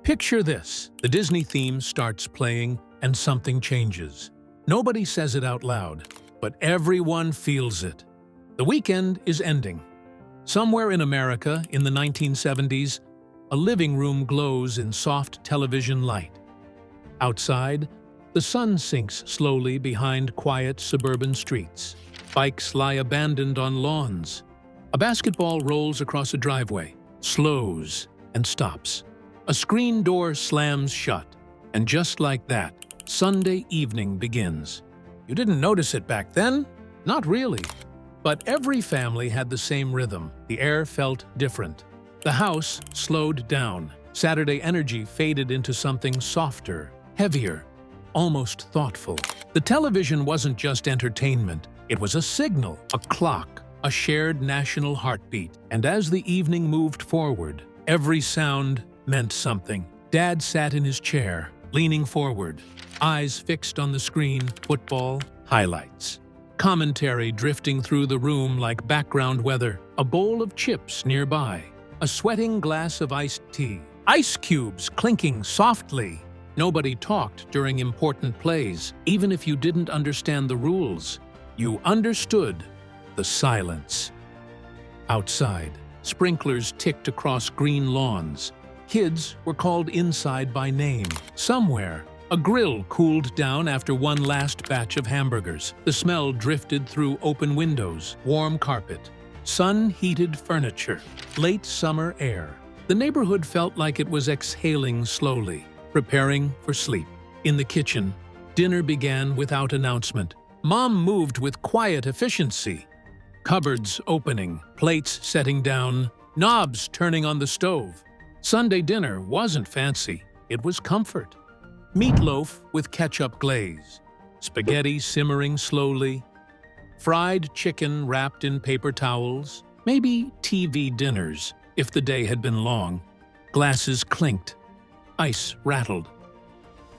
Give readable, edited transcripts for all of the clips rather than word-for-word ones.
Picture this. The Disney theme starts playing and something changes. Nobody says it out loud, but everyone feels it. The weekend is ending. Somewhere in America, in the 1970s, a living room glows in soft television light. Outside, the sun sinks slowly behind quiet suburban streets. Bikes lie abandoned on lawns. A basketball rolls across a driveway, slows, and stops. A screen door slams shut, and just like that, Sunday evening begins. You didn't notice it back then? Not really. But every family had the same rhythm. The air felt different. The house slowed down. Saturday energy faded into something softer, heavier, almost thoughtful. The television wasn't just entertainment. It was a signal, a clock, a shared national heartbeat. And as the evening moved forward, every sound meant something. Dad sat in his chair, leaning forward, eyes fixed on the screen, football, highlights. Commentary drifting through the room like background weather, a bowl of chips nearby, a sweating glass of iced tea, ice cubes clinking softly. Nobody talked during important plays. Even if you didn't understand the rules, you understood the silence. Outside, sprinklers ticked across green lawns. Kids were called inside by name. Somewhere, a grill cooled down after one last batch of hamburgers. The smell drifted through open windows, warm carpet, sun-heated furniture, late summer air. The neighborhood felt like it was exhaling slowly, preparing for sleep. In the kitchen, dinner began without announcement. Mom moved with quiet efficiency. Cupboards opening, plates setting down, knobs turning on the stove. Sunday dinner wasn't fancy, it was comfort. Meatloaf with ketchup glaze, spaghetti simmering slowly, fried chicken wrapped in paper towels, maybe TV dinners if the day had been long. Glasses clinked, ice rattled.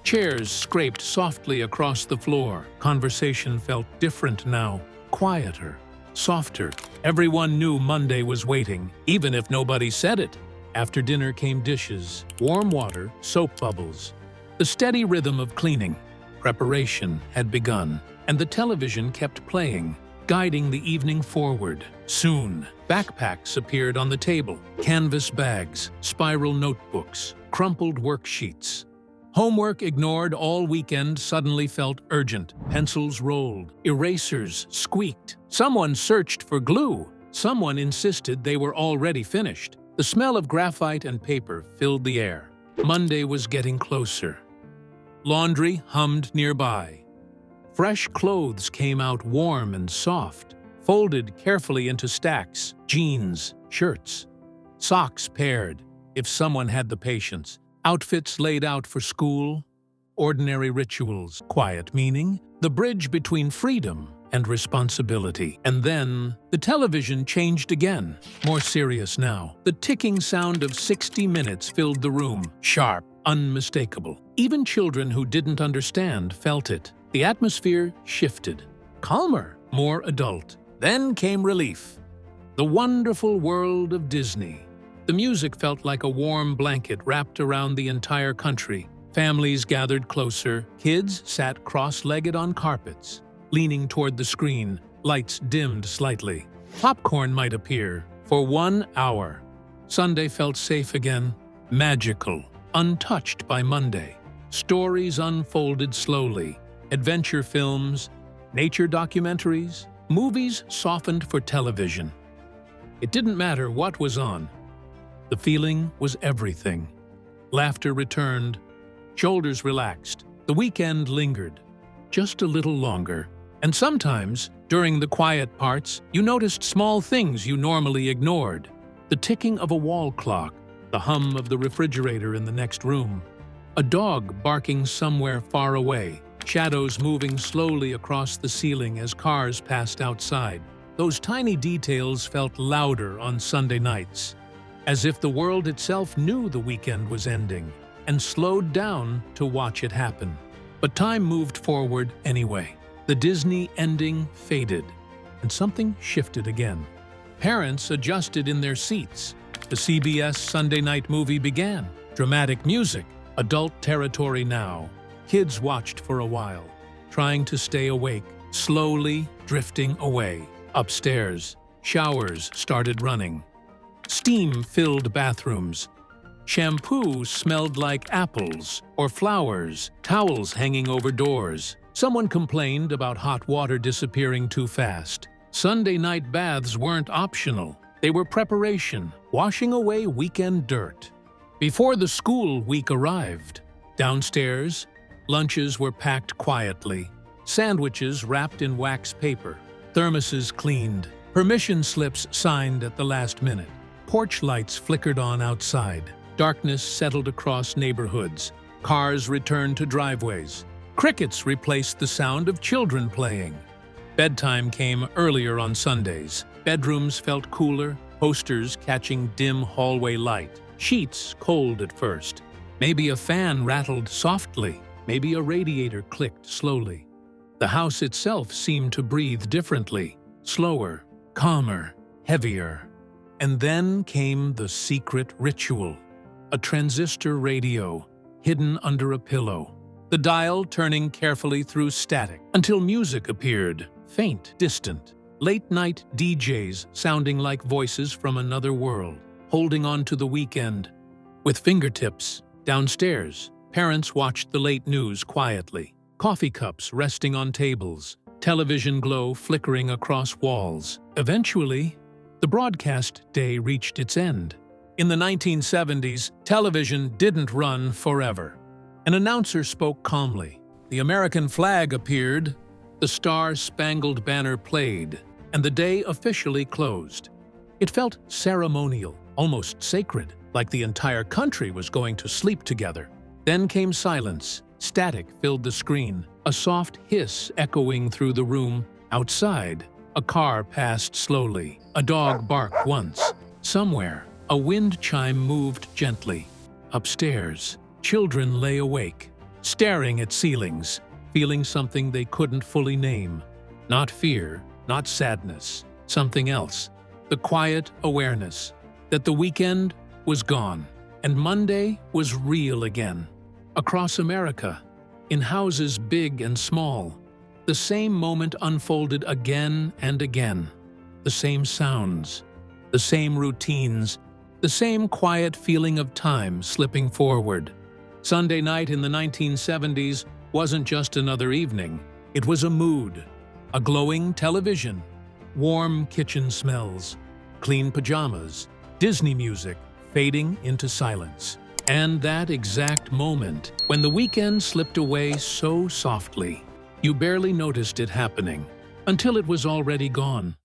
Chairs scraped softly across the floor. Conversation felt different now, quieter, softer. Everyone knew Monday was waiting, even if nobody said it. After dinner came dishes, warm water, soap bubbles. The steady rhythm of cleaning. Preparation had begun, and the television kept playing, guiding the evening forward. Soon, backpacks appeared on the table, canvas bags, spiral notebooks, crumpled worksheets. Homework ignored all weekend suddenly felt urgent. Pencils rolled, erasers squeaked. Someone searched for glue. Someone insisted they were already finished. The smell of graphite and paper filled the air. Monday was getting closer. Laundry hummed nearby. Fresh clothes came out warm and soft, folded carefully into stacks, jeans, shirts. Socks paired, if someone had the patience. Outfits laid out for school. Ordinary rituals, quiet meaning, the bridge between freedom and responsibility. And then, the television changed again, more serious now. The ticking sound of 60 minutes filled the room, sharp, unmistakable. Even children who didn't understand felt it. The atmosphere shifted, calmer, more adult. Then came relief. The wonderful world of Disney. The music felt like a warm blanket wrapped around the entire country. Families gathered closer. Kids sat cross-legged on carpets, leaning toward the screen, lights dimmed slightly. Popcorn might appear for 1 hour. Sunday felt safe again, magical, untouched by Monday. Stories unfolded slowly. Adventure films, nature documentaries, movies softened for television. It didn't matter what was on. The feeling was everything. Laughter returned, shoulders relaxed. The weekend lingered, just a little longer. And sometimes, during the quiet parts, you noticed small things you normally ignored. The ticking of a wall clock, the hum of the refrigerator in the next room, a dog barking somewhere far away, shadows moving slowly across the ceiling as cars passed outside. Those tiny details felt louder on Sunday nights, as if the world itself knew the weekend was ending and slowed down to watch it happen. But time moved forward anyway. The Disney ending faded, and something shifted again. Parents adjusted in their seats. The CBS Sunday night movie began. Dramatic music, adult territory now. Kids watched for a while, trying to stay awake, slowly drifting away. Upstairs, showers started running. Steam filled bathrooms. Shampoo smelled like apples or flowers, towels hanging over doors. Someone complained about hot water disappearing too fast. Sunday night baths weren't optional. They were preparation, washing away weekend dirt. Before the school week arrived, downstairs, lunches were packed quietly, sandwiches wrapped in wax paper, thermoses cleaned, permission slips signed at the last minute. Porch lights flickered on outside. Darkness settled across neighborhoods. Cars returned to driveways. Crickets replaced the sound of children playing. Bedtime came earlier on Sundays. Bedrooms felt cooler, posters catching dim hallway light. Sheets cold at first. Maybe a fan rattled softly. Maybe a radiator clicked slowly. The house itself seemed to breathe differently, slower, calmer, heavier. And then came the secret ritual. A transistor radio, hidden under a pillow. The dial turning carefully through static until music appeared, faint, distant. Late-night DJs sounding like voices from another world, holding on to the weekend. With fingertips, downstairs, parents watched the late news quietly. Coffee cups resting on tables, television glow flickering across walls. Eventually, the broadcast day reached its end. In the 1970s, television didn't run forever. An announcer spoke calmly. The American flag appeared, the star-spangled banner played, and the day officially closed. It felt ceremonial, almost sacred, like the entire country was going to sleep together. Then came silence. Static filled the screen, a soft hiss echoing through the room. Outside, a car passed slowly. A dog barked once. Somewhere, a wind chime moved gently. Upstairs, children lay awake, staring at ceilings, feeling something they couldn't fully name. Not fear, not sadness, something else. The quiet awareness that the weekend was gone and Monday was real again. Across America, in houses big and small, the same moment unfolded again and again. The same sounds, the same routines, the same quiet feeling of time slipping forward. Sunday night in the 1970s wasn't just another evening. It was a mood, a glowing television, warm kitchen smells, clean pajamas, Disney music fading into silence. And that exact moment when the weekend slipped away so softly, you barely noticed it happening until it was already gone.